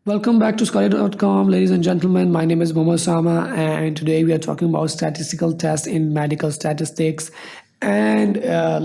Welcome back to sqadia.com, ladies and gentlemen. My name is Osama, and today we are talking about statistical tests in medical statistics. And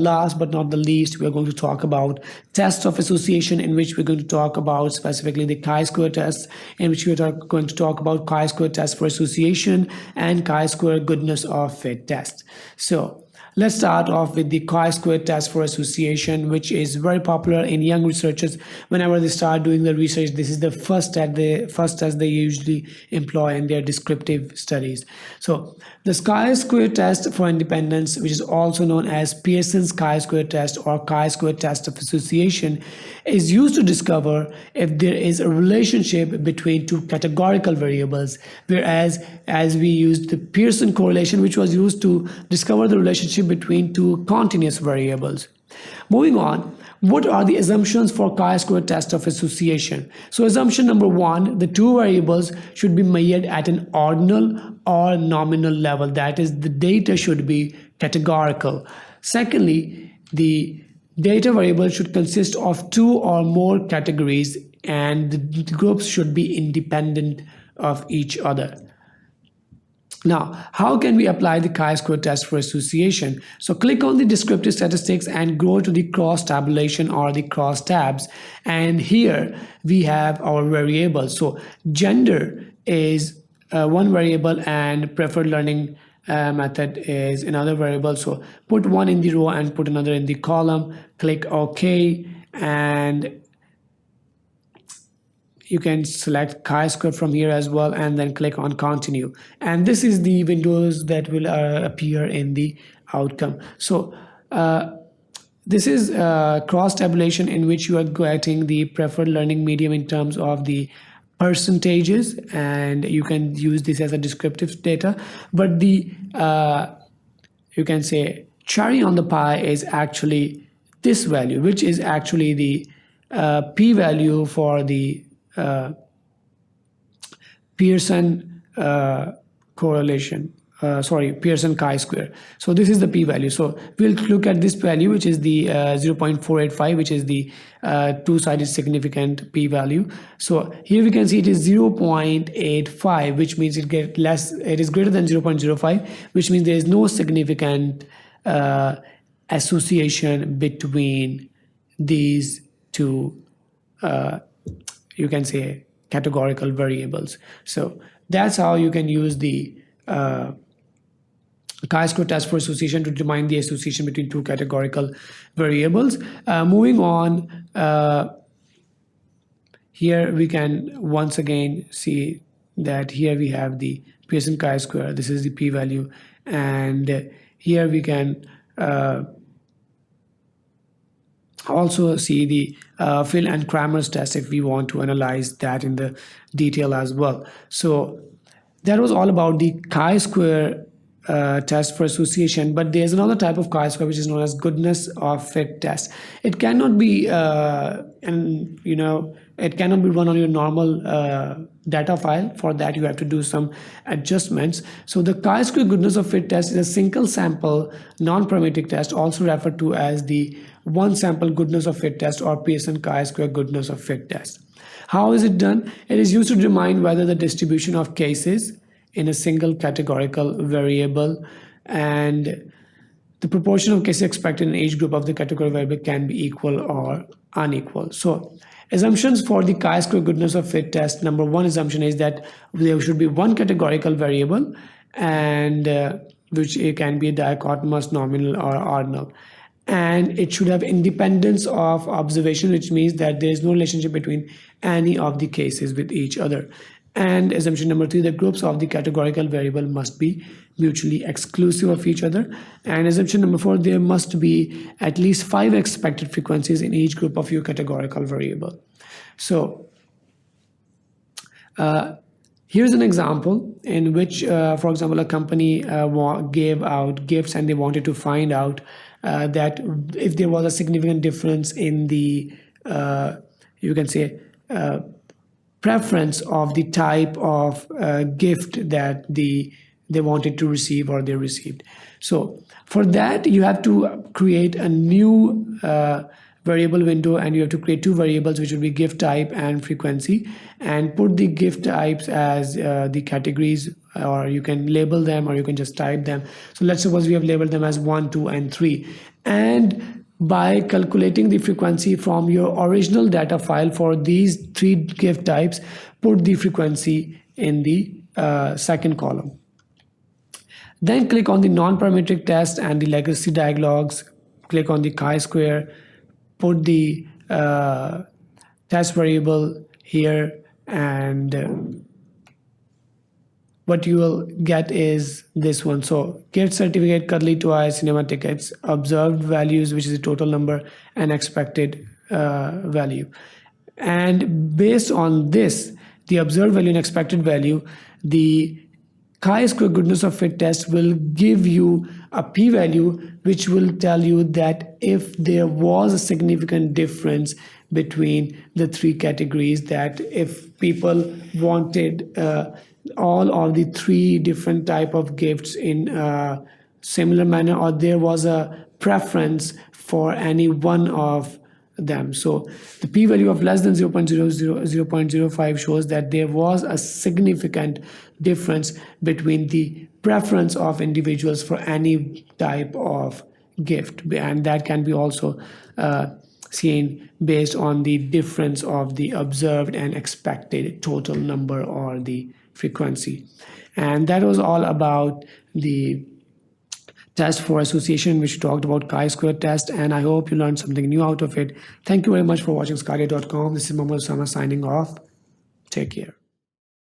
last but not the least, we are going to talk about tests of association, in which we're going to talk about specifically the chi-square test, in which we are going to talk about chi-square test for association and chi-square goodness of fit test. So let's start off with the chi-square test for association, which is very popular in young researchers. Whenever they start doing the research, this is the first test they usually employ in their descriptive studies. So the chi-square test for independence, which is also known as Pearson's chi-square test or chi-square test of association, is used to discover if there is a relationship between two categorical variables, whereas as we used the Pearson correlation, which was used to discover the relationship between two continuous variables. Moving on, what are the assumptions for chi-square test of association? So assumption number one, the two variables should be measured at an ordinal or nominal level. That is, the data should be categorical. Secondly, the data variable should consist of two or more categories, and the groups should be independent of each other. Now, how can we apply the chi-square test for association? So click on the descriptive statistics and go to the cross tabulation or the cross tabs. And here we have our variables. So gender is one variable and preferred learning method is another variable. So put one in the row and put another in the column. Click OK, and you can select chi-square from here as well, and then click on continue. And this is the windows that will appear in the outcome. So this is cross tabulation, in which you are getting the preferred learning medium in terms of the percentages, and you can use this as a descriptive data. But the you can say cherry on the pie is actually this value, which is actually the p-value for the Pearson correlation, Pearson chi-square. So this is the p-value. So we'll look at this value, which is the 0.485, which is the two-sided significant p-value. So here we can see it is 0.85, which means it is greater than 0.05, which means there is no significant association between these two you can say categorical variables. So that's how you can use the chi-square test for association to determine the association between two categorical variables. Moving on, here we can once again see that here we have the Pearson chi-square. This is the p-value, and here we can also see the Phil and Kramer's test if we want to analyze that in the detail as well. So that was all about the chi-square test for association. But there's another type of chi-square which is known as goodness of fit test. It cannot be it cannot be run on your normal data file. For that you have to do some adjustments. So the chi-square goodness of fit test is a single sample non-parametric test, also referred to as the one sample goodness of fit test or Pearson chi-square goodness of fit test. How is it done? It is used to determine whether the distribution of cases in a single categorical variable and the proportion of cases expected in each group of the category variable can be equal or unequal. So assumptions for the chi-square goodness of fit test. Number one assumption is that there should be one categorical variable, and which it can be dichotomous, nominal, or ordinal. And it should have independence of observation, which means that there is no relationship between any of the cases with each other. And assumption number three, the groups of the categorical variable must be mutually exclusive of each other. And assumption number four, there must be at least 5 expected frequencies in each group of your categorical variable. So here's an example in which, for example, a company gave out gifts and they wanted to find out that if there was a significant difference in the, you can say, preference of the type of gift that they wanted to receive or they received. So for that, you have to create a new variable window, and you have to create two variables, which will be gift type and frequency, and put the gift types as the categories, or you can label them, or you can just type them. So let's suppose we have labeled them as 1, 2, and 3, and by calculating the frequency from your original data file for these three gift types, put the frequency in the second column. Then click on the non-parametric test and the legacy dialogues. Click on the chi-square, put the test variable here, and what you will get is this one. So gift certificate, curly twice, cinema tickets, observed values, which is the total number, and expected value. And based on this, the observed value and expected value, the chi-square goodness of fit test will give you a p-value, which will tell you that if there was a significant difference between the three categories, that if people wanted all of the three different type of gifts in a similar manner, or there was a preference for any one of them. So the p-value of less than 0.05 shows that there was a significant difference between the preference of individuals for any type of gift, and that can be also seen based on the difference of the observed and expected total number, or the frequency. And that was all about the test for association, which talked about chi-square test, and I hope you learned something new out of it. Thank you very much for watching sqadia.com. This is Osama signing off. Take care.